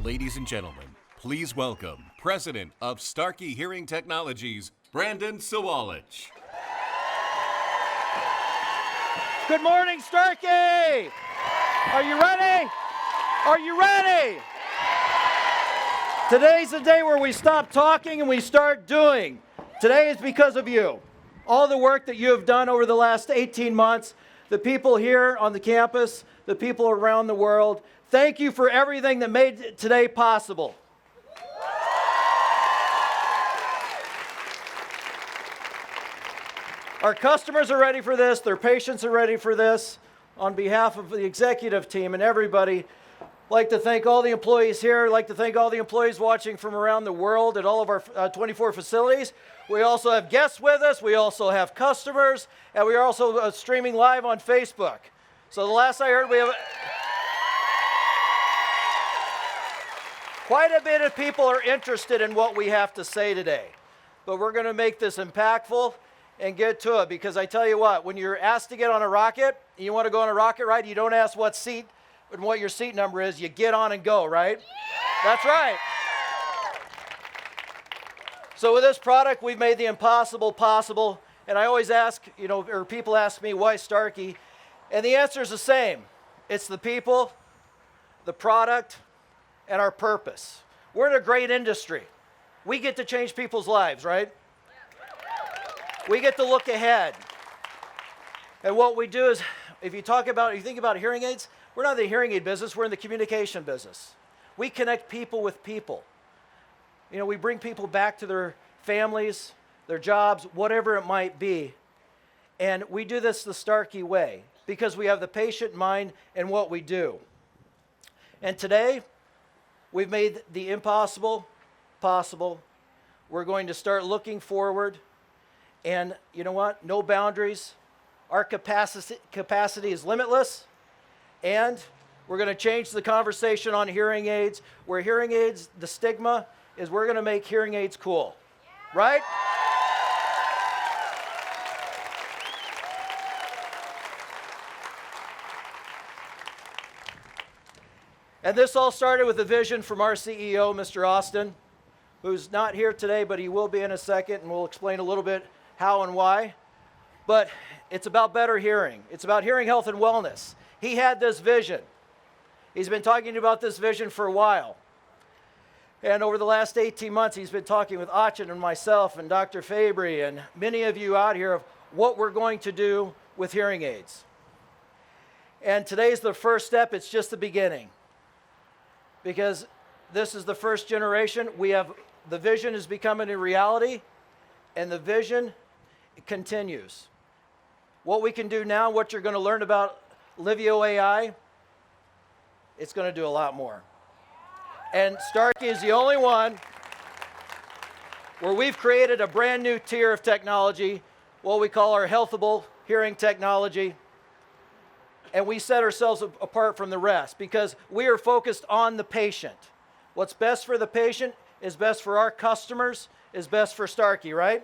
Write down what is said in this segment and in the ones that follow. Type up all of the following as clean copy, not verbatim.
Ladies and gentlemen, please welcome President of Starkey Hearing Technologies, Brandon Sawalich. Good morning, Starkey! Are you ready? Are you ready? Today's the day where we stop talking and we start doing. Today is because of you. All the work that you have done over the last 18 months, the people here on the campus, the people around the world, thank you for everything that made today possible. Our customers are ready for this. Their patients are ready for this. On behalf of the executive team and everybody, I'd like to thank all the employees here. I'd like to thank all the employees watching from around the world at all of our 24 facilities. We also have guests with us. We also have customers. And we are also streaming live on Facebook. So the last I heard, we have quite a bit of people are interested in what we have to say today. But we're going to make this impactful and get to it, because I tell you what, when you're asked to get on a rocket, and you want to go on a rocket ride, you don't ask what seat and what your seat number is, you get on and go, right? That's right. So with this product, we've made the impossible possible, and I always ask, or people ask me, why Starkey? And the answer is the same. It's the people, the product, and our purpose. We're in a great industry. We get to change people's lives, right? We get to look ahead. And what we do is, if you think about hearing aids, we're not in the hearing aid business, we're in the communication business. We connect people with people. We bring people back to their families, their jobs, whatever it might be. And we do this the Starkey way, because we have the patient in mind in what we do. And today, we've made the impossible possible. We're going to start looking forward. And you know what? No boundaries. Our capacity is limitless. And we're going to change the conversation on hearing aids. Where hearing aids, the stigma is we're going to make hearing aids cool. Right? And this all started with a vision from our CEO, Mr. Austin, who's not here today, but he will be in a second, and we'll explain a little bit how and why. But it's about better hearing. It's about hearing health and wellness. He had this vision. He's been talking about this vision for a while. And over the last 18 months, he's been talking with Achin and myself and Dr. Fabry and many of you out here of what we're going to do with hearing aids. And today's the first step. It's just the beginning. Because this is the first generation. The vision is becoming a reality, and the vision continues. What we can do now, what you're going to learn about Livio AI, it's going to do a lot more. And Starkey is the only one where we've created a brand new tier of technology, what we call our healthable hearing technology. And we set ourselves apart from the rest because we are focused on the patient. What's best for the patient is best for our customers, is best for Starkey, right?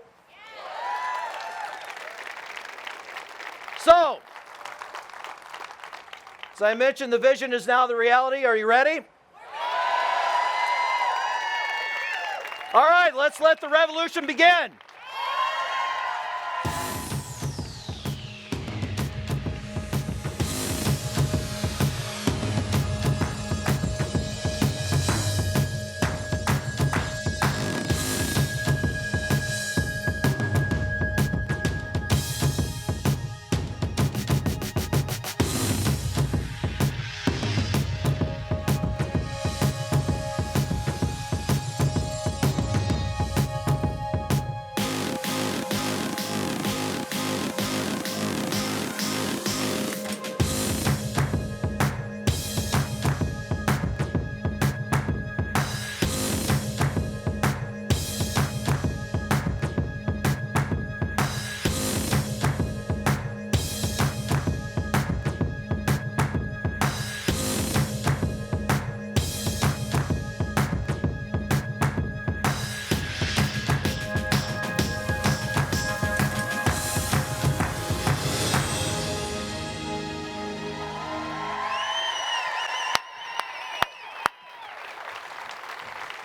So, as I mentioned, the vision is now the reality. Are you ready? All right, let's let the revolution begin.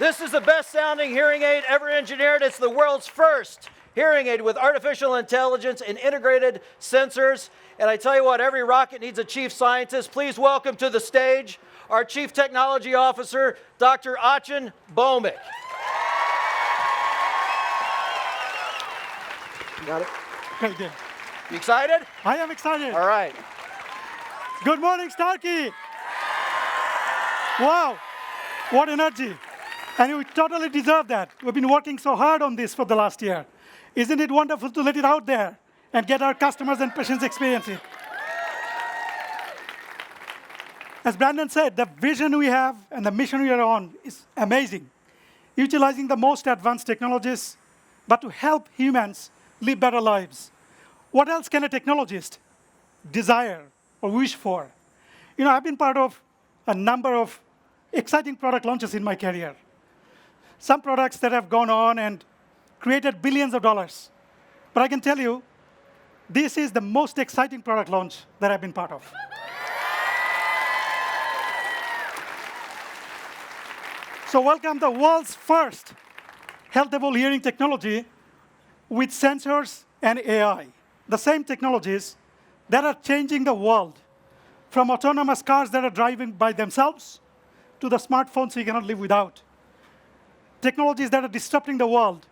This is the best sounding hearing aid ever engineered. It's the world's first hearing aid with artificial intelligence and integrated sensors. And I tell you what, every rocket needs a chief scientist. Please welcome to the stage our Chief Technology Officer, Dr. Achin Bhowmick. You got it? Very good. You excited? I am excited. All right. Good morning, Starkey. Wow, what energy. And you totally deserve that. We've been working so hard on this for the last year. Isn't it wonderful to let it out there and get our customers and patients experience it? As Brandon said, the vision we have and the mission we are on is amazing. Utilizing the most advanced technologies, but to help humans live better lives. What else can a technologist desire or wish for? You know, I've been part of a number of exciting product launches in my career. Some products that have gone on and created billions of dollars. But I can tell you, this is the most exciting product launch that I've been part of. So welcome the world's first healthable hearing technology with sensors and AI. The same technologies that are changing the world, from autonomous cars that are driving by themselves to the smartphones you cannot live without. Technologies that are disrupting the world,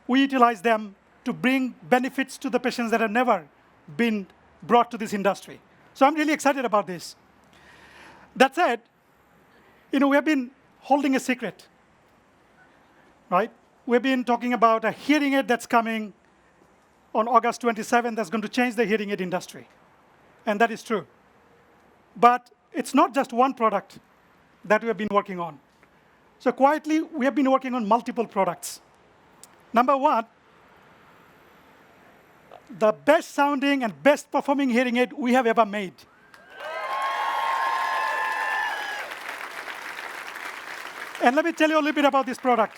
we utilize them to bring benefits to the patients that have never been brought to this industry. So I'm really excited about this. That said, you know, we have been holding a secret, right? We've been talking about a hearing aid that's coming on August 27th that's going to change the hearing aid industry. And that is true. But it's not just one product that we have been working on. So quietly, we have been working on multiple products. Number one, the best sounding and best performing hearing aid we have ever made. And let me tell you a little bit about this product.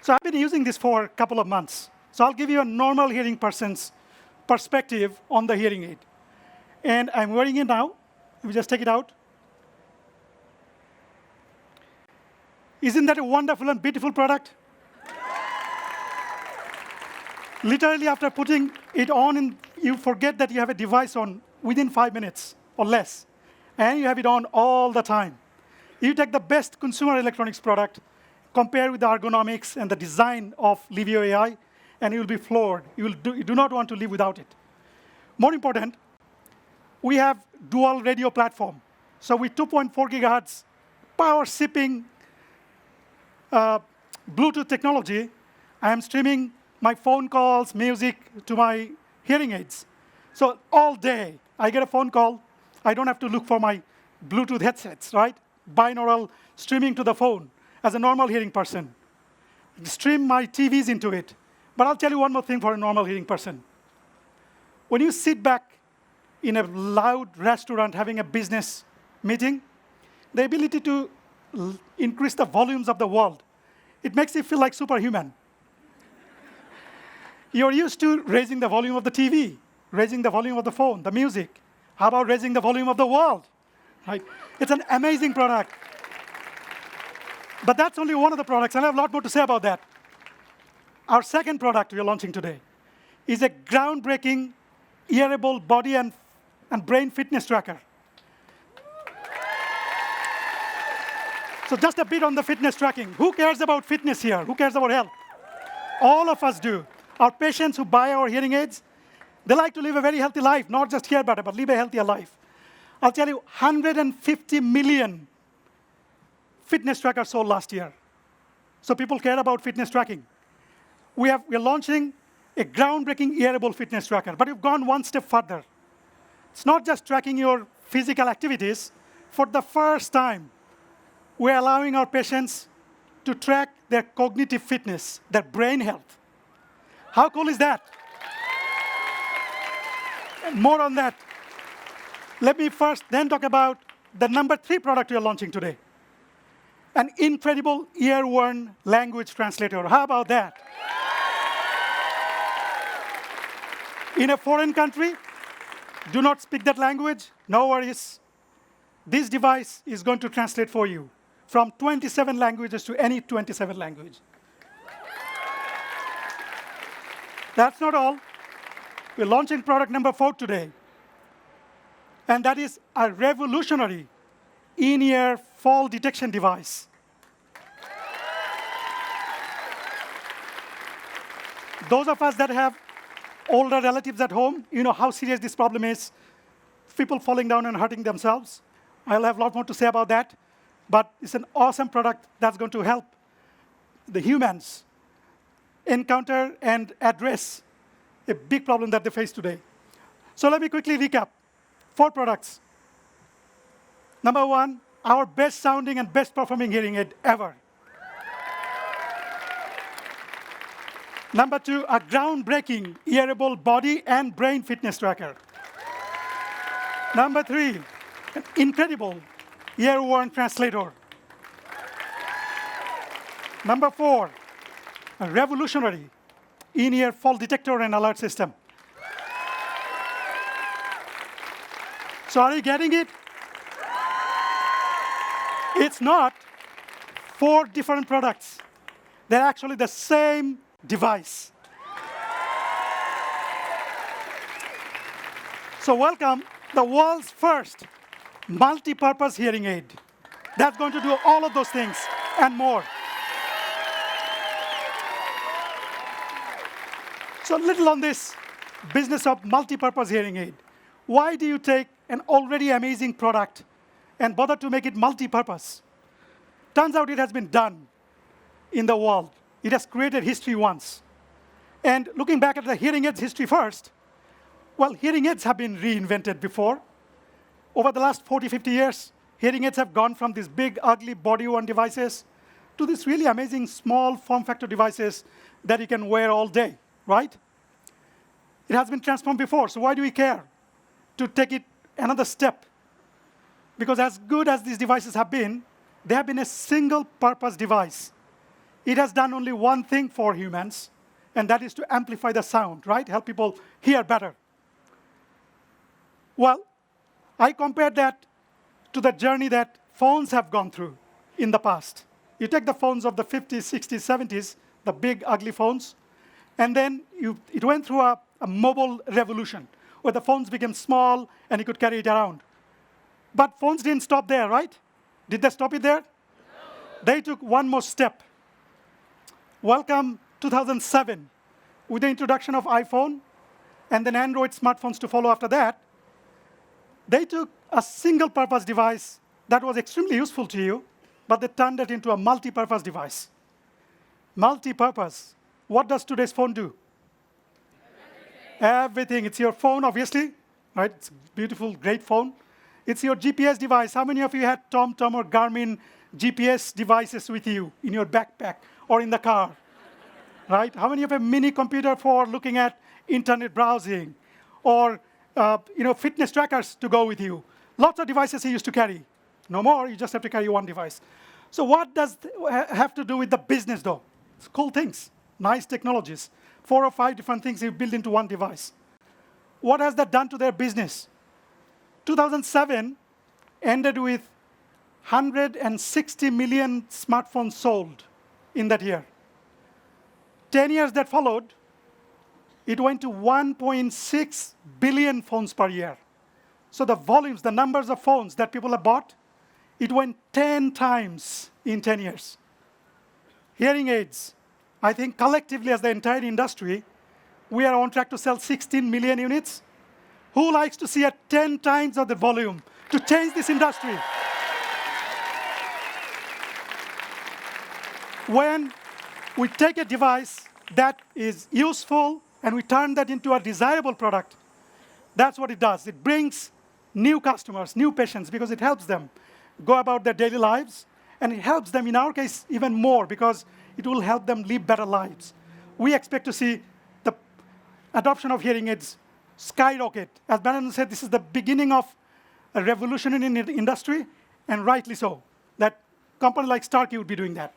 So I've been using this for a couple of months. So I'll give you a normal hearing person's perspective on the hearing aid. And I'm wearing it now. Let me just take it out. Isn't that a wonderful and beautiful product? Literally, after putting it on, you forget that you have a device on within 5 minutes or less. And you have it on all the time. You take the best consumer electronics product, compare with the ergonomics and the design of Livio AI, and you'll be floored. You do not want to live without it. More important, we have dual radio platform. So with 2.4 gigahertz power sipping Bluetooth technology, I am streaming my phone calls, music to my hearing aids. So all day, I get a phone call. I don't have to look for my Bluetooth headsets, right? Binaural streaming to the phone as a normal hearing person. Stream my TVs into it. But I'll tell you one more thing for a normal hearing person. When you sit back in a loud restaurant having a business meeting, the ability to increase the volumes of the world, it makes you feel like superhuman. You're used to raising the volume of the TV, raising the volume of the phone, the music. How about raising the volume of the world? Right? It's an amazing product. But that's only one of the products, and I have a lot more to say about that. Our second product we are launching today is a groundbreaking earable body and brain fitness tracker. So just a bit on the fitness tracking. Who cares about fitness here? Who cares about health? All of us do. Our patients who buy our hearing aids, they like to live a very healthy life, not just hear better, but live a healthier life. I'll tell you, 150 million fitness trackers sold last year. So people care about fitness tracking. We're launching a groundbreaking earable fitness tracker, but we've gone one step further. It's not just tracking your physical activities. For the first time, we're allowing our patients to track their cognitive fitness, their brain health. How cool is that? And more on that. Let me first then talk about the number 3 product we are launching today. An incredible ear-worn language translator. How about that? In a foreign country, do not speak that language, no worries. This device is going to translate for you. from 27 languages to any 27 language. That's not all. We're launching product number 4 today. And that is a revolutionary in-ear fall detection device. Those of us that have older relatives at home, you know how serious this problem is. People falling down and hurting themselves. I'll have a lot more to say about that. But it's an awesome product that's going to help the humans encounter and address a big problem that they face today. So let me quickly recap. 4 products. Number 1, our best sounding and best performing hearing aid ever. Number 2, a groundbreaking earable body and brain fitness tracker. Number 3, an incredible ear-worn translator. Number 4, a revolutionary in-ear fall detector and alert system. So are you getting it? It's not 4 different products. They're actually the same device. So welcome the world's first multi-purpose hearing aid. That's going to do all of those things and more. So a little on this business of multi-purpose hearing aid. Why do you take an already amazing product and bother to make it multi-purpose? Turns out it has been done in the world. It has created history once. And looking back at the hearing aids history first, well, hearing aids have been reinvented before. Over the last 40, 50 years, hearing aids have gone from these big, ugly, body-worn devices to these really amazing small form factor devices that you can wear all day, right? It has been transformed before, so why do we care to take it another step? Because as good as these devices have been, they have been a single-purpose device. It has done only one thing for humans, and that is to amplify the sound, right? Help people hear better. Well, I compared that to the journey that phones have gone through in the past. You take the phones of the 50s, 60s, 70s, the big, ugly phones, and then it went through a mobile revolution, where the phones became small and you could carry it around. But phones didn't stop there, right? Did they stop it there? No. They took one more step. Welcome 2007, with the introduction of iPhone, and then Android smartphones to follow after that. They took a single-purpose device that was extremely useful to you, but they turned it into a multi-purpose device. Multi-purpose. What does today's phone do? Everything. It's your phone, obviously, right? It's a beautiful, great phone. It's your GPS device. How many of you had TomTom or Garmin GPS devices with you in your backpack or in the car, right? How many of you have a mini computer for looking at internet browsing or fitness trackers to go with you? Lots of devices you used to carry. No more, you just have to carry one device. So what does have to do with the business, though? It's cool things, nice technologies. 4 or 5 different things you build into one device. What has that done to their business? 2007 ended with 160 million smartphones sold in that year. 10 years that followed, it went to 1.6 billion phones per year. So the volumes, the numbers of phones that people have bought, it went 10 times in 10 years. Hearing aids, I think collectively as the entire industry, we are on track to sell 16 million units. Who likes to see 10 times of the volume to change this industry? When we take a device that is useful and we turn that into a desirable product, that's what it does. It brings new customers, new patients, because it helps them go about their daily lives. And it helps them, in our case, even more, because it will help them live better lives. We expect to see the adoption of hearing aids skyrocket. As Brandon said, this is the beginning of a revolution in the industry, and rightly so. That company like Starkey would be doing that.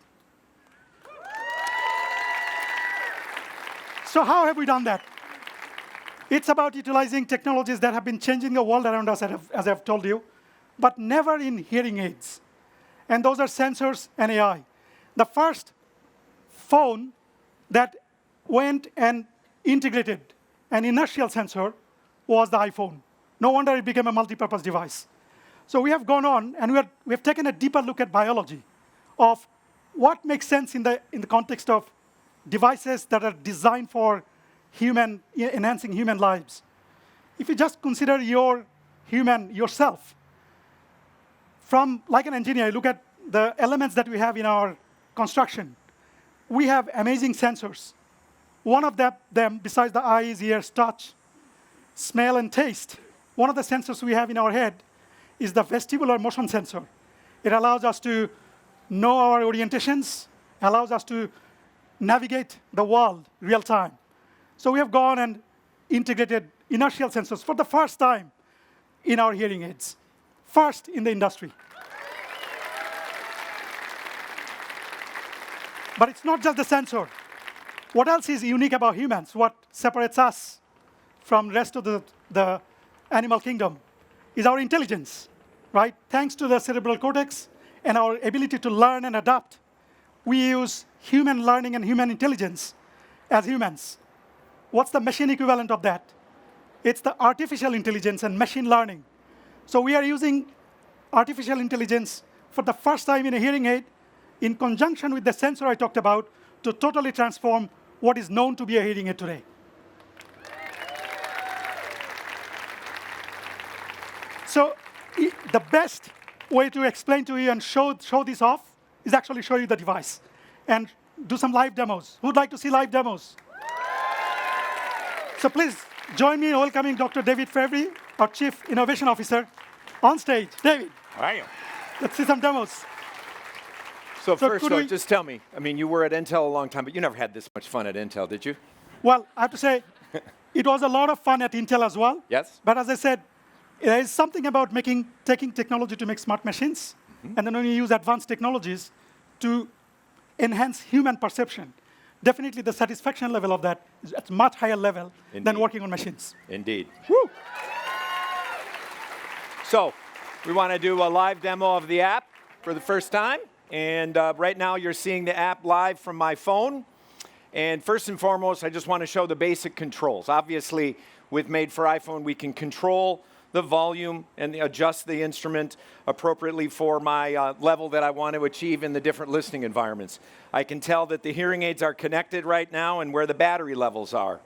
So how have we done that? It's about utilizing technologies that have been changing the world around us, as I've told you, but never in hearing aids. And those are sensors and AI. The first phone that went and integrated an inertial sensor was the iPhone. No wonder it became a multi-purpose device. So we have gone on, and we have taken a deeper look at biology of what makes sense in the context of devices that are designed for enhancing human lives. If you just consider yourself, like an engineer, you look at the elements that we have in our construction. We have amazing sensors. One of them, besides the eyes, ears, touch, smell, and taste, one of the sensors we have in our head is the vestibular motion sensor. It allows us to know our orientations, allows us to navigate the world real time. So we have gone and integrated inertial sensors for the first time in our hearing aids. First in the industry. But it's not just the sensor. What else is unique about humans? What separates us from the rest of the animal kingdom is our intelligence, right? Thanks to the cerebral cortex and our ability to learn and adapt, we use human learning and human intelligence as humans. What's the machine equivalent of that? It's the artificial intelligence and machine learning. So we are using artificial intelligence for the first time in a hearing aid in conjunction with the sensor I talked about to totally transform what is known to be a hearing aid today. So the best way to explain to you and show this off is actually show you the device and do some live demos. Who would like to see live demos? So please join me in welcoming Dr. David Fabry, our Chief Innovation Officer, on stage. David. How are you? Let's see some demos. So first, though, just tell me, I mean, you were at Intel a long time, but you never had this much fun at Intel, did you? Well, I have to say, it was a lot of fun at Intel as well. Yes. But as I said, there is something about taking technology to make smart machines, and then when you use advanced technologies to enhance human perception, definitely the satisfaction level of that is at a much higher level than working on machines. Indeed. Woo! So we want to do a live demo of the app for the first time. And right now you're seeing the app live from my phone. And first and foremost, I just want to show the basic controls. Obviously, with Made for iPhone, we can control the volume and adjust the instrument appropriately for my level that I want to achieve in the different listening environments. I can tell that the hearing aids are connected right now and where the battery levels are.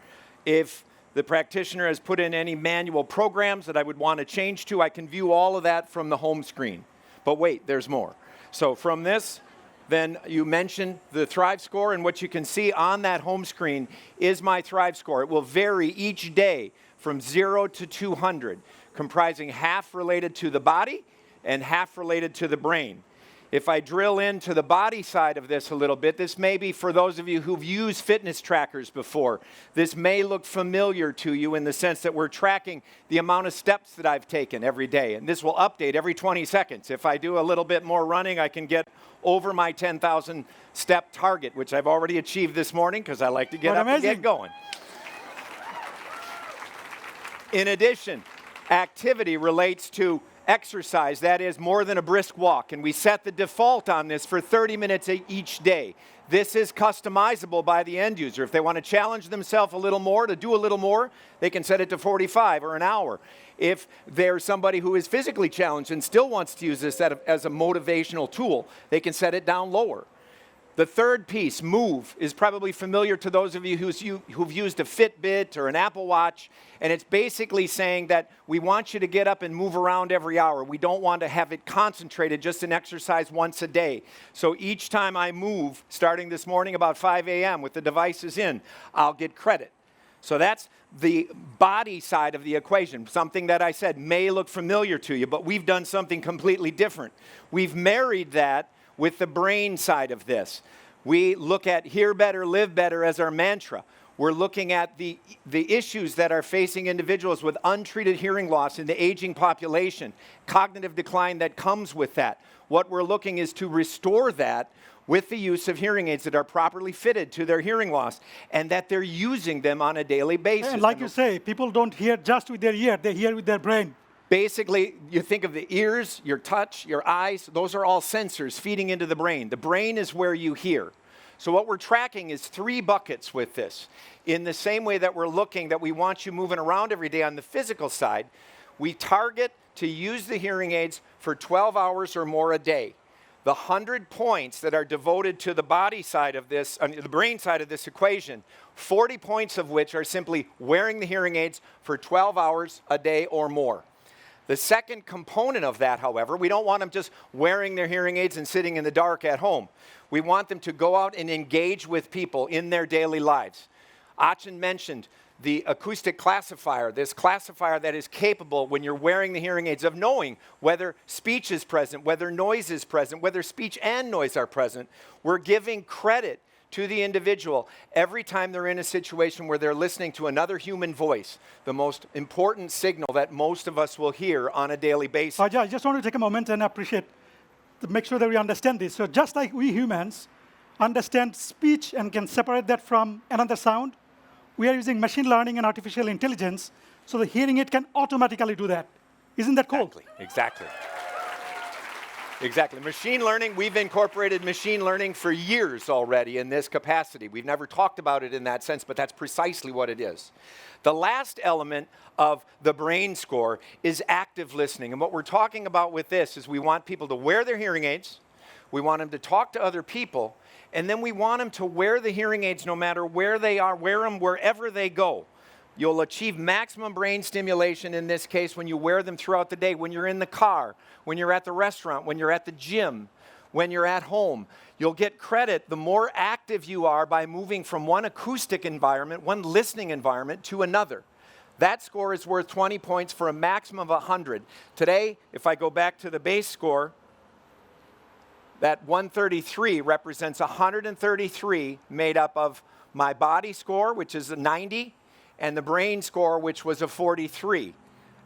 If the practitioner has put in any manual programs that I would want to change to, I can view all of that from the home screen. But wait, there's more. So from this, then you mentioned the Thrive score, and what you can see on that home screen is my Thrive score. It will vary each day from 0 to 200, comprising half related to the body and half related to the brain. If I drill into the body side of this a little bit, this may be for those of you who've used fitness trackers before. This may look familiar to you in the sense that we're tracking the amount of steps that I've taken every day. And this will update every 20 seconds. If I do a little bit more running, I can get over my 10,000 step target, which I've already achieved this morning because I like to get up and get going. In addition, activity relates to exercise, that is more than a brisk walk, and we set the default on this for 30 minutes each day. This is customizable by the end user. If they want to challenge themselves a little more, to do a little more, they can set it to 45 or an hour. If there's somebody who is physically challenged and still wants to use this as a motivational tool, they can set it down lower. The third piece, Move, is probably familiar to those of you who've used a Fitbit or an Apple Watch, and it's basically saying that we want you to get up and move around every hour. We don't want to have it concentrated just in exercise once a day. So each time I move, starting this morning about 5 a.m. with the devices in, I'll get credit. So that's the body side of the equation, something that I said may look familiar to you, but we've done something completely different. We've married that with the brain side of this. We look at hear better, live better as our mantra. We're looking at the issues that are facing individuals with untreated hearing loss in the aging population, cognitive decline that comes with that. What we're looking is to restore that with the use of hearing aids that are properly fitted to their hearing loss and that they're using them on a daily basis. And like you say, people don't hear just with their ear, they hear with their brain. Basically, you think of the ears, your touch, your eyes, those are all sensors feeding into the brain. The brain is where you hear. So what we're tracking is 3 buckets with this. In the same way that we're looking that we want you moving around every day on the physical side, we target to use the hearing aids for 12 hours or more a day. The 100 points that are devoted to the body side of this, the brain side of this equation, 40 points of which are simply wearing the hearing aids for 12 hours a day or more. The second component of that, however, we don't want them just wearing their hearing aids and sitting in the dark at home. We want them to go out and engage with people in their daily lives. Achin mentioned the acoustic classifier, this classifier that is capable when you're wearing the hearing aids of knowing whether speech is present, whether noise is present, whether speech and noise are present. We're giving credit to the individual every time they're in a situation where they're listening to another human voice, the most important signal that most of us will hear on a daily basis. I just want to take a moment and to make sure that we understand this. So just like we humans understand speech and can separate that from another sound, we are using machine learning and artificial intelligence so the hearing aid can automatically do that. Isn't that cool? Exactly. Exactly. Machine learning, we've incorporated machine learning for years already in this capacity. We've never talked about it in that sense, but that's precisely what it is. The last element of the brain score is active listening. And what we're talking about with this is we want people to wear their hearing aids, we want them to talk to other people, and then we want them to wear the hearing aids no matter where they are, wear them wherever they go. You'll achieve maximum brain stimulation in this case when you wear them throughout the day, when you're in the car, when you're at the restaurant, when you're at the gym, when you're at home. You'll get credit the more active you are by moving from one acoustic environment, one listening environment, to another. That score is worth 20 points for a maximum of 100. Today, if I go back to the base score, that 133 represents 133 made up of my body score, which is a 90, and the brain score, which was a 43.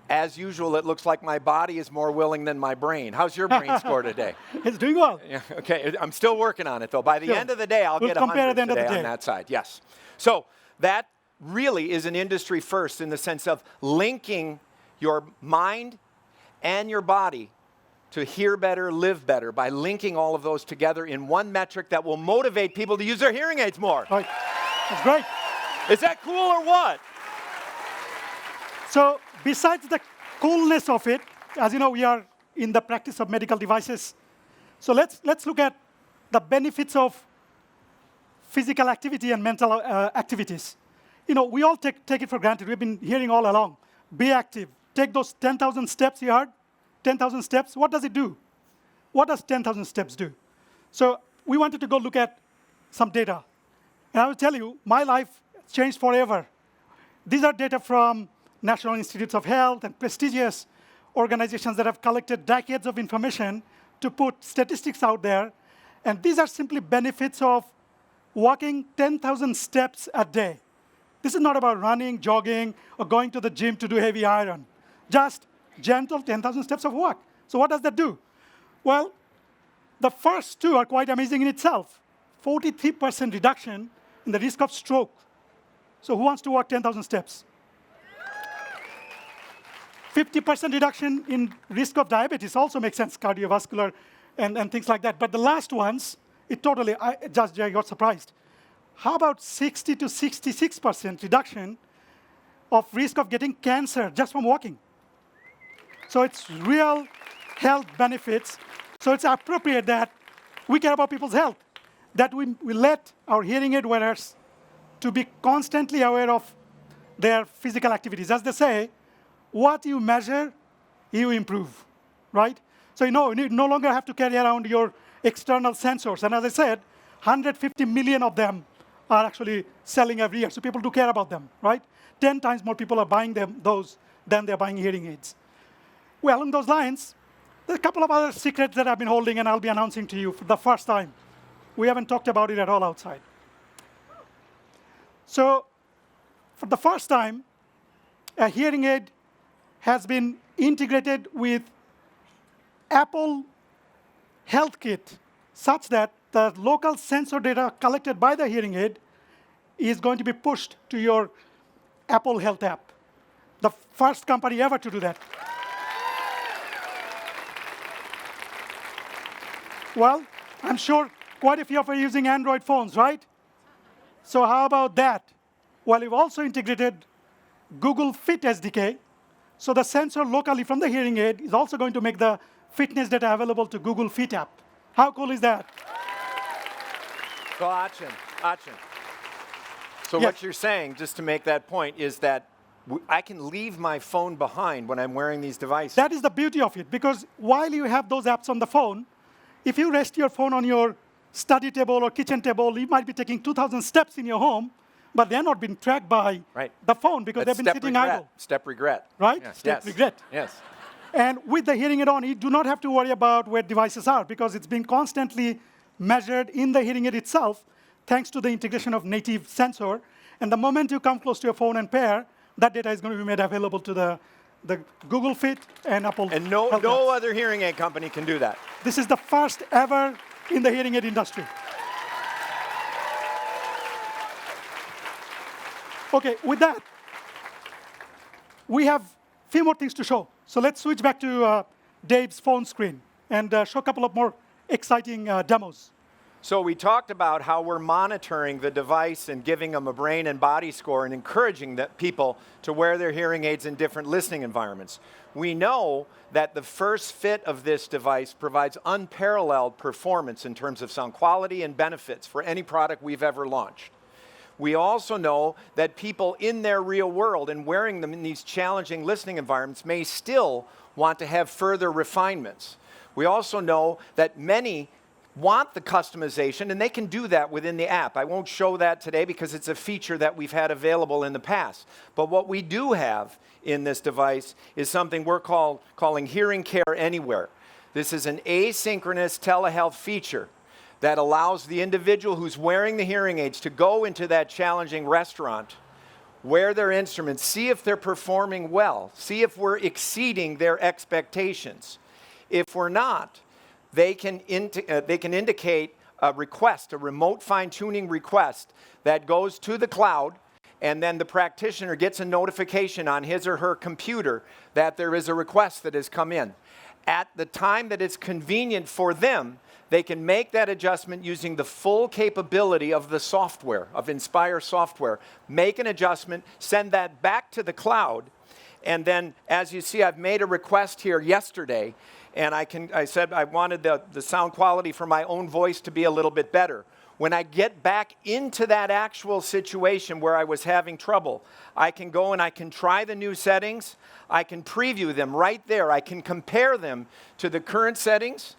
As usual, it looks like my body is more willing than my brain. How's your brain score today? It's doing well. Yeah, okay, I'm still working on it, though. By the end of the day, I'll get 100 today on that side. Yes. So that really is an industry first in the sense of linking your mind and your body to hear better, live better, by linking all of those together in one metric that will motivate people to use their hearing aids more. Right. That's great. Is that cool or what? So besides the coolness of it, as you know, we are in the practice of medical devices. So let's look at the benefits of physical activity and mental activities. You know, we all take it for granted. We've been hearing all along. Be active. Take those 10,000 steps you heard. 10,000 steps. What does it do? What does 10,000 steps do? So we wanted to go look at some data. And I will tell you, my life changed forever. These are data from National Institutes of Health and prestigious organizations that have collected decades of information to put statistics out there. And these are simply benefits of walking 10,000 steps a day. This is not about running, jogging, or going to the gym to do heavy iron. Just gentle 10,000 steps of walk. So what does that do? Well, the first two are quite amazing in itself. 43% reduction in the risk of stroke. So who wants to walk 10,000 steps? 50% reduction in risk of diabetes also makes sense, cardiovascular and things like that. But the last ones, it totally, I got surprised. How about 60 to 66% reduction of risk of getting cancer just from walking? So it's real health benefits. So it's appropriate that we care about people's health, that we let our hearing aid wearers to be constantly aware of their physical activities. As they say, what you measure, you improve, right? So you no longer have to carry around your external sensors. And as I said, 150 million of them are actually selling every year. So people do care about them, right? 10 times more people are buying those than they're buying hearing aids. Well, along those lines, there's a couple of other secrets that I've been holding and I'll be announcing to you for the first time. We haven't talked about it at all outside. So for the first time, a hearing aid has been integrated with Apple Health Kit such that the local sensor data collected by the hearing aid is going to be pushed to your Apple Health app. The first company ever to do that. Well, I'm sure quite a few of you are using Android phones, right? So how about that? Well, we've also integrated Google Fit SDK. So the sensor locally from the hearing aid is also going to make the fitness data available to Google Fit app. How cool is that? So, Achin. So Yes. what you're saying, just to make that point, is that I can leave my phone behind when I'm wearing these devices. That is the beauty of it, because while you have those apps on the phone, if you rest your phone on your study table or kitchen table, you might be taking 2,000 steps in your home, but they're not being tracked by Right. the phone because That's they've been sitting idle. Step regret. Right? Yes. Step yes. regret. Yes. And with the hearing aid on, you do not have to worry about where devices are because it's being constantly measured in the hearing aid itself, thanks to the integration of native sensor. And the moment you come close to your phone and pair, that data is going to be made available to the Google Fit and Apple. And no Health apps. other hearing aid company can do that. This is the first ever in the hearing aid industry. Okay, with that, we have a few more things to show. So let's switch back to Dave's phone screen and show a couple of more exciting demos. So we talked about how we're monitoring the device and giving them a brain and body score and encouraging people to wear their hearing aids in different listening environments. We know that the first fit of this device provides unparalleled performance in terms of sound quality and benefits for any product we've ever launched. We also know that people in their real world and wearing them in these challenging listening environments may still want to have further refinements. We also know that many want the customization, and they can do that within the app. I won't show that today because it's a feature that we've had available in the past. But what we do have in this device is something we're calling Hearing Care Anywhere. This is an asynchronous telehealth feature that allows the individual who's wearing the hearing aids to go into that challenging restaurant, wear their instruments, see if they're performing well, see if we're exceeding their expectations. If we're not, they can indicate a request, a remote fine-tuning request that goes to the cloud, and then the practitioner gets a notification on his or her computer that there is a request that has come in. At the time that it's convenient for them, they can make that adjustment using the full capability of the software, of Inspire software, make an adjustment, send that back to the cloud, and then, as you see, I've made a request here yesterday, and I said I wanted the sound quality for my own voice to be a little bit better. When I get back into that actual situation where I was having trouble, I can go and I can try the new settings. I can preview them right there. I can compare them to the current settings,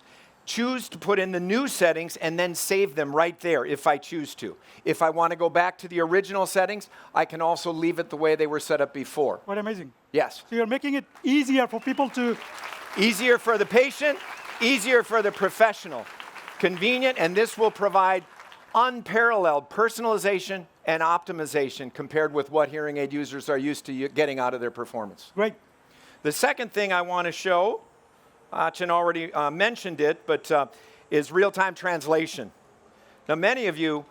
choose to put in the new settings, and then save them right there if I choose to. If I want to go back to the original settings, I can also leave it the way they were set up before. Quite amazing. Yes. So you're making it easier for people to... Easier for the patient, easier for the professional. Convenient, and this will provide unparalleled personalization and optimization compared with what hearing aid users are used to getting out of their performance. Great. The second thing I want to show, Achin already mentioned it, but is real-time translation. Now, many of you,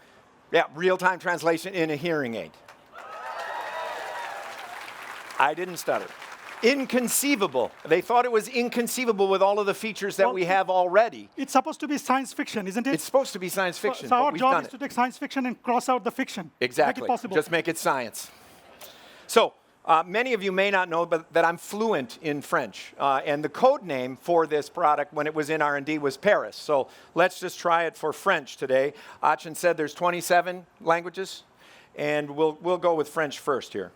real-time translation in a hearing aid. I didn't stutter. Inconceivable. They thought it was inconceivable with all of the features that we have already. It's supposed to be science fiction, isn't it? It's supposed to be science fiction, So but our we've job done is it. to take science fiction and cross out the fiction. Exactly. Make it possible. Just make it science. So, many of you may not know that I'm fluent in French. And the code name for this product when it was in R&D was Paris. So let's just try it for French today. Achin said there's 27 languages, and we'll go with French first here.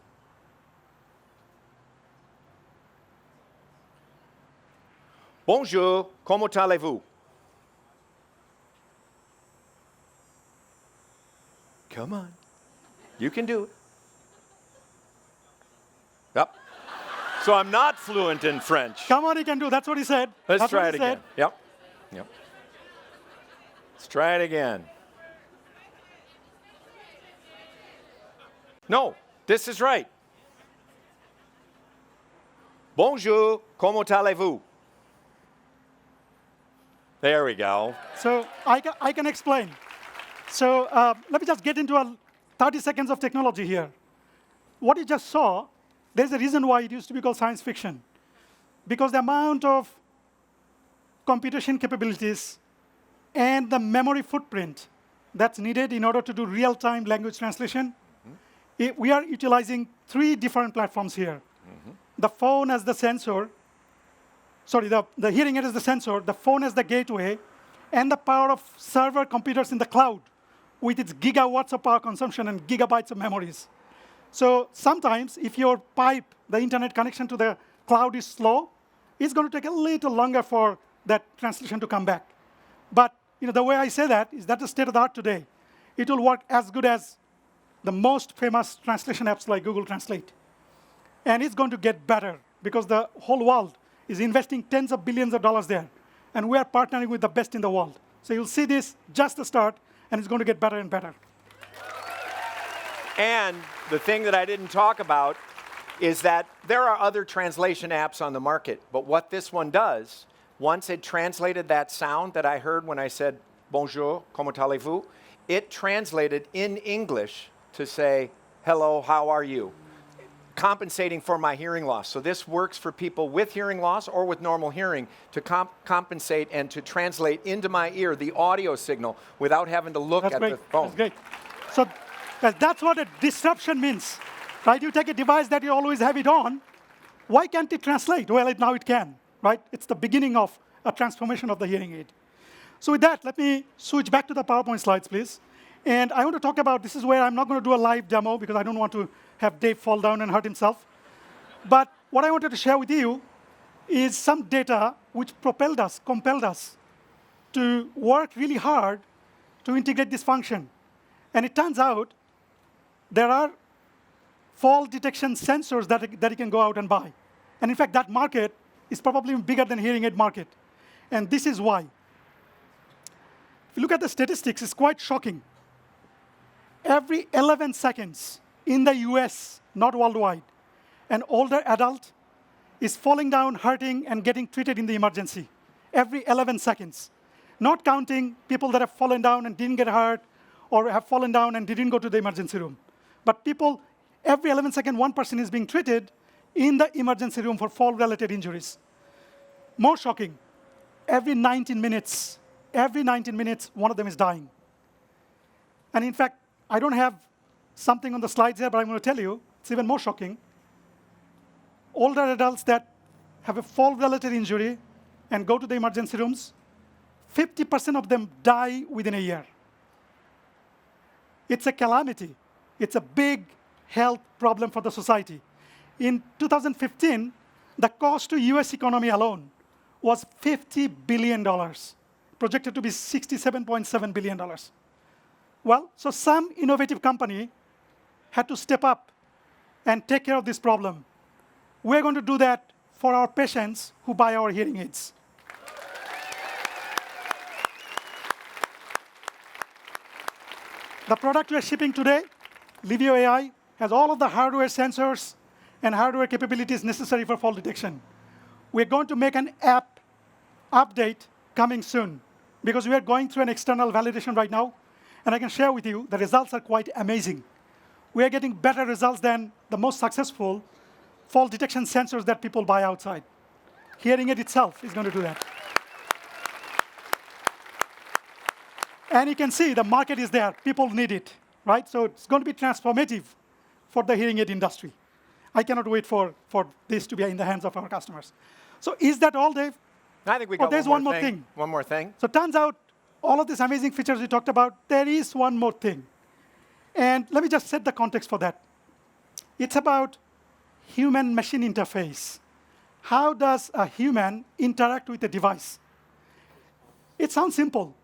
Bonjour, comment allez-vous? Come on. You can do it. Yep. So I'm not fluent in French. Come on, he can do. That's what he said. Let's That's try what it he said. again. Yep. Let's try it again. No, this is right. Bonjour, comment allez-vous? There we go. So I can explain. So let me just get into 30 seconds of technology here. What you just saw, there's a reason why it used to be called science fiction. Because the amount of computation capabilities and the memory footprint that's needed in order to do real-time language translation, we are utilizing 3 different platforms here. The phone as the sensor, sorry, the hearing aid as the sensor, the phone as the gateway, and the power of server computers in the cloud with its gigawatts of power consumption and gigabytes of memories. So sometimes, if your pipe, the internet connection to the cloud is slow, it's going to take a little longer for that translation to come back. But the way I say that is that's the state of the art today. It will work as good as the most famous translation apps like Google Translate. And it's going to get better because the whole world is investing tens of billions of dollars there. And we are partnering with the best in the world. So you'll see this just the start, and it's going to get better and better. And the thing that I didn't talk about is that there are other translation apps on the market. But what this one does, once it translated that sound that I heard when I said, bonjour, comment allez-vous, it translated in English to say, hello, how are you? Compensating for my hearing loss. So this works for people with hearing loss or with normal hearing to compensate and to translate into my ear the audio signal without having to look at the phone. That's great. So that's what a disruption means. Right? You take a device that you always have it on. Why can't it translate? Well, now it can. Right? It's the beginning of a transformation of the hearing aid. So with that, let me switch back to the PowerPoint slides, please. And I want to talk about, this is where I'm not going to do a live demo because I don't want to have Dave fall down and hurt himself. But what I wanted to share with you is some data which compelled us to work really hard to integrate this function. And it turns out there are fall detection sensors that you can go out and buy. And in fact, that market is probably bigger than hearing aid market. And this is why. If you look at the statistics, it's quite shocking. Every 11 seconds in the US, not worldwide, an older adult is falling down, hurting, and getting treated in the emergency. Every 11 seconds. Not counting people that have fallen down and didn't get hurt, or have fallen down and didn't go to the emergency room. But people, every 11 seconds, one person is being treated in the emergency room for fall-related injuries. More shocking, every 19 minutes, one of them is dying. And in fact, I don't have something on the slides here, but I'm going to tell you, it's even more shocking. Older adults that have a fall-related injury and go to the emergency rooms, 50% of them die within a year. It's a calamity. It's a big health problem for the society. In 2015, the cost to US economy alone was $50 billion, projected to be $67.7 billion. Well, so some innovative company had to step up and take care of this problem. We're going to do that for our patients who buy our hearing aids. The product we're shipping today, Livio AI, has all of the hardware sensors and hardware capabilities necessary for fall detection. We're going to make an app update coming soon because we are going through an external validation right now. And I can share with you, the results are quite amazing. We are getting better results than the most successful fall detection sensors that people buy outside. Hearing aid itself is going to do that. And you can see the market is there. People need it, right? So it's going to be transformative for the hearing aid industry. I cannot wait for this to be in the hands of our customers. So is that all, Dave? I think we got there's one more thing. One more thing. So it turns out all of these amazing features we talked about, there is one more thing. And let me just set the context for that. It's about human-machine interface. How does a human interact with a device? It sounds simple,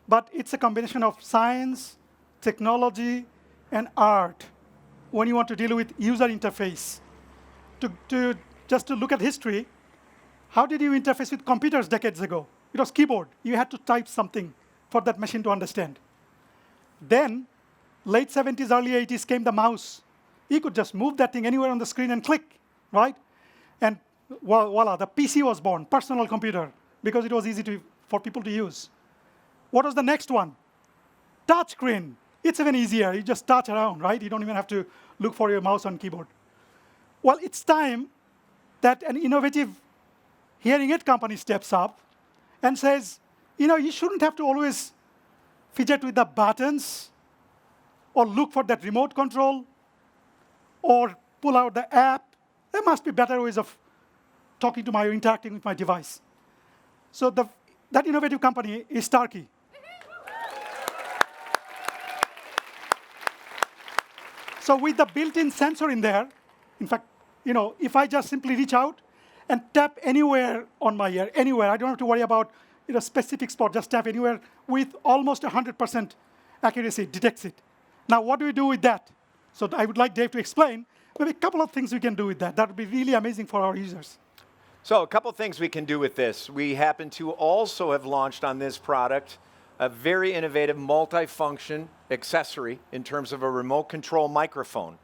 but it's a combination of science, technology, and art when you want to deal with user interface. Just to look at history, how did you interface with computers decades ago? It was keyboard. You had to type something for that machine to understand. Then, late 70s, early 80s came the mouse. You could just move that thing anywhere on the screen and click, right? And voila, the PC was born, personal computer, because it was easy for people to use. What was the next one? Touchscreen. It's even easier. You just touch around, right? You don't even have to look for your mouse on keyboard. Well, it's time that an innovative hearing aid company steps up and says, You shouldn't have to always fidget with the buttons or look for that remote control or pull out the app. There must be better ways of talking to my, interacting with my device. So that innovative company is Starkey. So with the built-in sensor in there, in fact, if I just simply reach out and tap anywhere on my ear, anywhere, I don't have to worry about specific spot, just tap anywhere with almost 100% accuracy, it detects it. Now, what do we do with that? So I would like Dave to explain maybe a couple of things we can do with that. That would be really amazing for our users. So a couple things we can do with this. We happen to also have launched on this product a very innovative multi-function accessory in terms of a remote control microphone.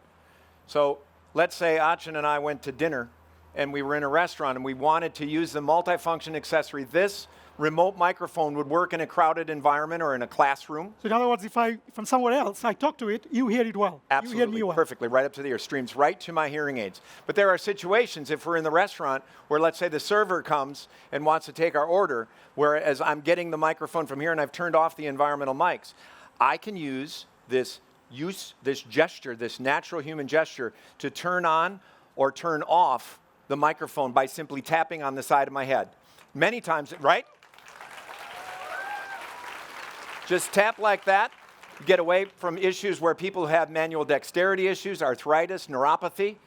So let's say Achin and I went to dinner and we were in a restaurant and we wanted to use the multi-function accessory. This remote microphone would work in a crowded environment or in a classroom. So in other words, if I'm somewhere else, I talk to it, you hear it well. Absolutely, you hear me well. perfectly, right up to the ear, streams right to my hearing aids. But there are situations, if we're in the restaurant, where let's say the server comes and wants to take our order, whereas I'm getting the microphone from here and I've turned off the environmental mics, I can use this gesture, this natural human gesture, to turn on or turn off the microphone by simply tapping on the side of my head. Many times, right? Just tap like that, get away from issues where people have manual dexterity issues, arthritis, neuropathy.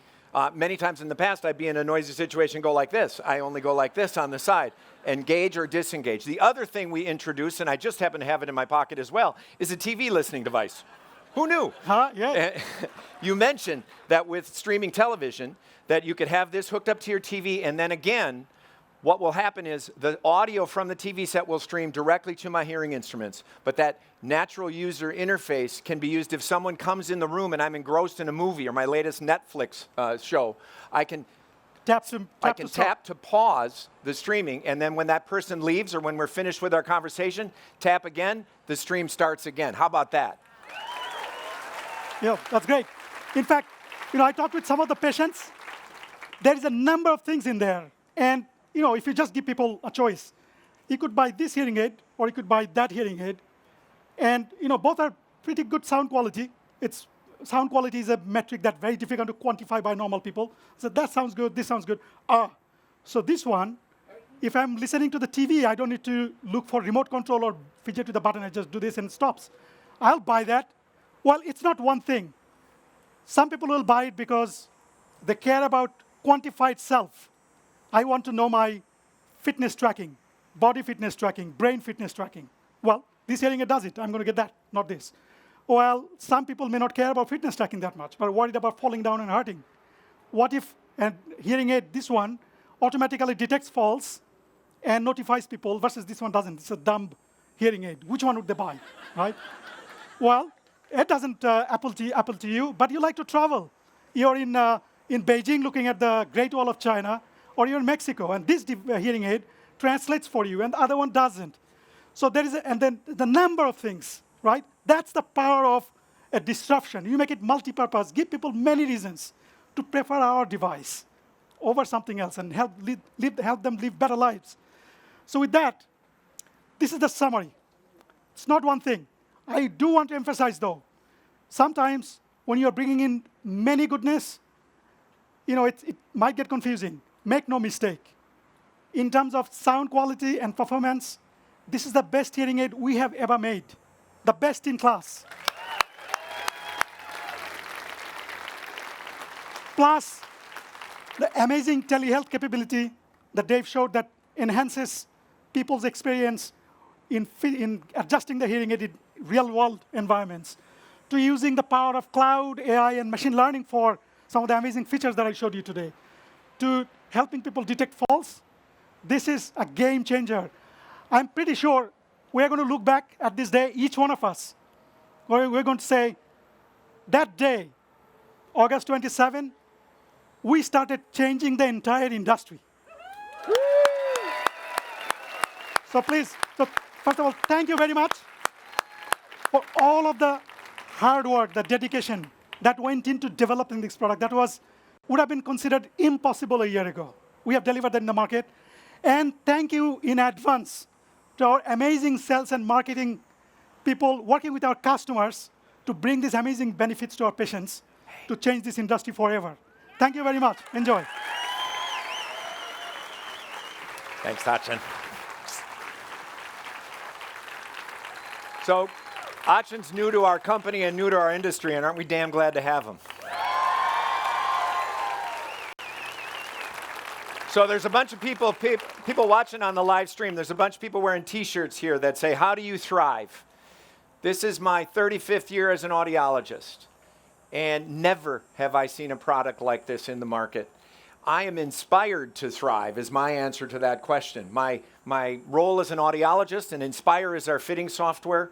Many times in the past, I'd be in a noisy situation, go like this. I only go like this on the side, engage or disengage. The other thing we introduced, and I just happen to have it in my pocket as well, is a TV listening device. Who knew? Yeah. You mentioned that with streaming television, that you could have this hooked up to your TV, and then again, what will happen is the audio from the TV set will stream directly to my hearing instruments, but that natural user interface can be used if someone comes in the room and I'm engrossed in a movie or my latest Netflix show. I can tap to pause the streaming, and then when that person leaves or when we're finished with our conversation, tap again, the stream starts again. How about that? Yeah, that's great. In fact, I talked with some of the patients. There is a number of things in there, and if you just give people a choice, you could buy this hearing aid or you could buy that hearing aid. And both are pretty good sound quality. Sound quality is a metric that's very difficult to quantify by normal people. So that sounds good, this sounds good. So this one, if I'm listening to the TV, I don't need to look for remote control or fidget with the button. I just do this and it stops. I'll buy that. Well, it's not one thing. Some people will buy it because they care about quantified self. I want to know my fitness tracking, body fitness tracking, brain fitness tracking. Well, this hearing aid does it. I'm going to get that, not this. Well, some people may not care about fitness tracking that much, but are worried about falling down and hurting. What if a hearing aid, this one, automatically detects falls and notifies people versus this one doesn't? It's a dumb hearing aid. Which one would they buy, right? Well, it doesn't appeal to you, but you like to travel. You're in Beijing looking at the Great Wall of China, or you're in Mexico, and this hearing aid translates for you, and the other one doesn't. So there is, and then the number of things, right? That's the power of a disruption. You make it multi-purpose, give people many reasons to prefer our device over something else and help them live better lives. So with that, this is the summary. It's not one thing. I do want to emphasize, though, sometimes when you're bringing in many goodness, it might get confusing. Make no mistake. In terms of sound quality and performance, this is the best hearing aid we have ever made. The best in class. Plus, the amazing telehealth capability that Dave showed that enhances people's experience in adjusting the hearing aid in real-world environments, to using the power of cloud, AI, and machine learning for some of the amazing features that I showed you today, to helping people detect falls. This is a game changer. I'm pretty sure we're going to look back at this day, each one of us. We're going to say, that day, August 27, we started changing the entire industry. So please, first of all, thank you very much for all of the hard work, the dedication that went into developing this product. That would have been considered impossible a year ago. We have delivered that in the market. And thank you in advance to our amazing sales and marketing people working with our customers to bring these amazing benefits to our patients to change this industry forever. Thank you very much. Enjoy. Thanks, Achin. So, Achin's new to our company and new to our industry, and aren't we damn glad to have him? So there's a bunch of people watching on the live stream. There's a bunch of people wearing T-shirts here that say, "How do you thrive?" This is my 35th year as an audiologist, and never have I seen a product like this in the market. I am inspired to thrive is my answer to that question. My role as an audiologist, and Inspire is our fitting software,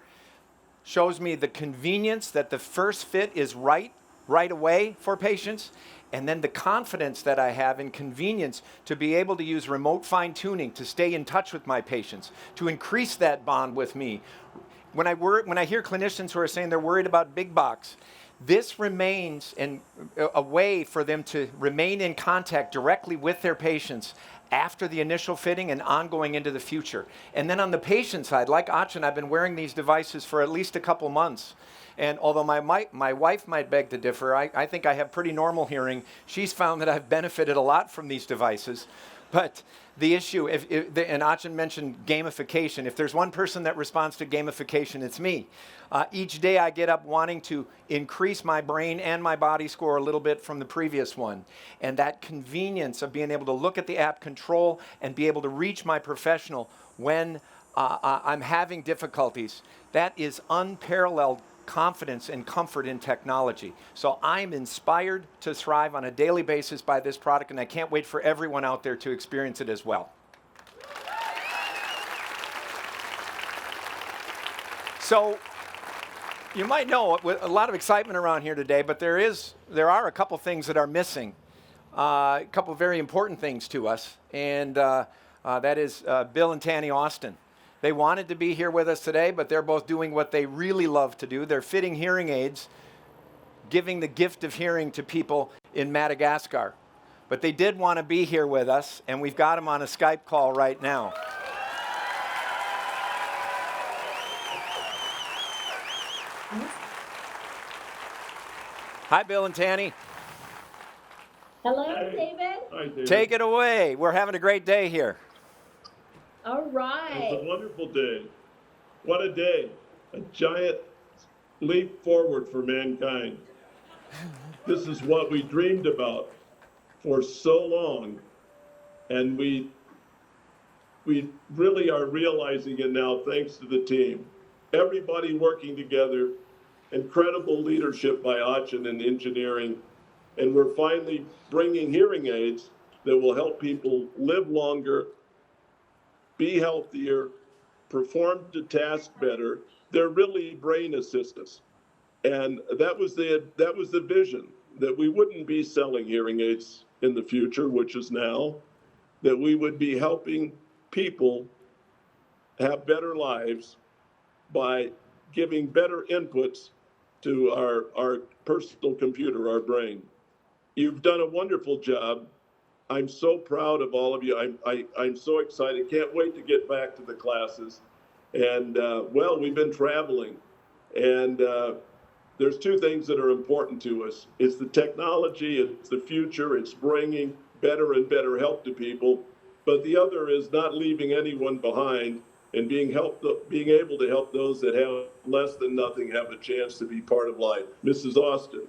shows me the convenience that the first fit is right away for patients, and then the confidence that I have in convenience to be able to use remote fine-tuning to stay in touch with my patients, to increase that bond with me. When I hear clinicians who are saying they're worried about big box, this remains a way for them to remain in contact directly with their patients after the initial fitting and ongoing into the future. And then on the patient side, like Achin, I've been wearing these devices for at least a couple months. And although my wife might beg to differ, I think I have pretty normal hearing. She's found that I've benefited a lot from these devices. But the issue, and Achin mentioned gamification. If there's one person that responds to gamification, it's me. Each day I get up wanting to increase my brain and my body score a little bit from the previous one. And that convenience of being able to look at the app control and be able to reach my professional when I'm having difficulties, that is unparalleled confidence and comfort in technology. So I'm inspired to thrive on a daily basis by this product, and I can't wait for everyone out there to experience it as well. So you might know a lot of excitement around here today, but there are a couple things that are missing, a couple very important things to us, and that is Bill and Tanny Austin. They wanted to be here with us today, but they're both doing what they really love to do. They're fitting hearing aids, giving the gift of hearing to people in Madagascar. But they did want to be here with us, and we've got them on a Skype call right now. Hi, Bill and Tanny. Hello, Hey. David. Hi, David. Take it away. We're having a great day here. All It's right. a wonderful day. What a day. A giant leap forward for mankind. This is what we dreamed about for so long. And we really are realizing it now thanks to the team. Everybody working together, incredible leadership by Achin and engineering. And we're finally bringing hearing aids that will help people live longer, be healthier, perform the task better. They're really brain assistants. And that was the vision, that we wouldn't be selling hearing aids in the future, which is now, that we would be helping people have better lives by giving better inputs to our personal computer, our brain. You've done a wonderful job. I'm so proud of all of you. I'm so excited. Can't wait to get back to the classes. And well, we've been traveling, and there's two things that are important to us. It's the technology, it's the future, it's bringing better and better help to people. But the other is not leaving anyone behind and being able to help those that have less than nothing have a chance to be part of life. Mrs. Austin.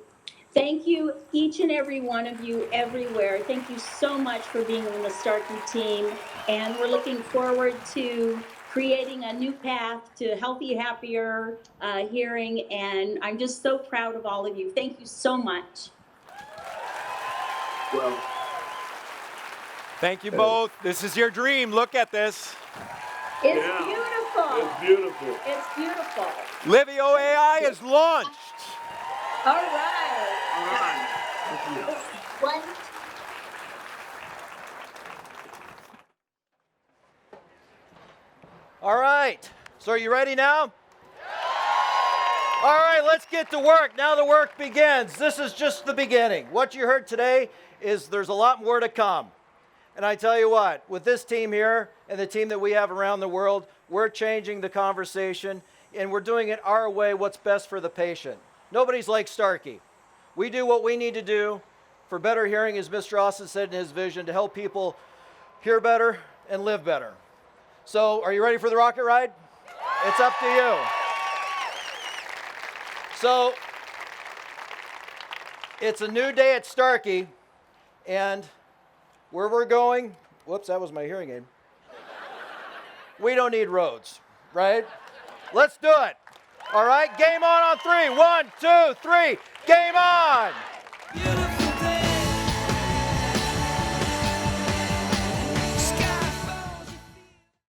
Thank you, each and every one of you everywhere. Thank you so much for being on the Starkey team. And we're looking forward to creating a new path to healthy, happier hearing. And I'm just so proud of all of you. Thank you so much. Well, Thank you both. This is your dream. Look at this. It's yeah, beautiful. it's beautiful. It's beautiful. Livio AI is launched. All right. All right. Thank you. One. All right. So are you ready now? All right, let's get to work. Now the work begins. This is just the beginning. What you heard today is there's a lot more to come. And I tell you what, with this team here and the team that we have around the world, we're changing the conversation, and we're doing it our way, what's best for the patient. Nobody's like Starkey. We do what we need to do for better hearing, as Mr. Austin said in his vision, to help people hear better and live better. So, are you ready for the rocket ride? It's up to you. So, it's a new day at Starkey, and where we're going, whoops, that was my hearing aid. We don't need roads, right? Let's do it. All right, game on 3. 1, 2, 3, game on. Beautiful.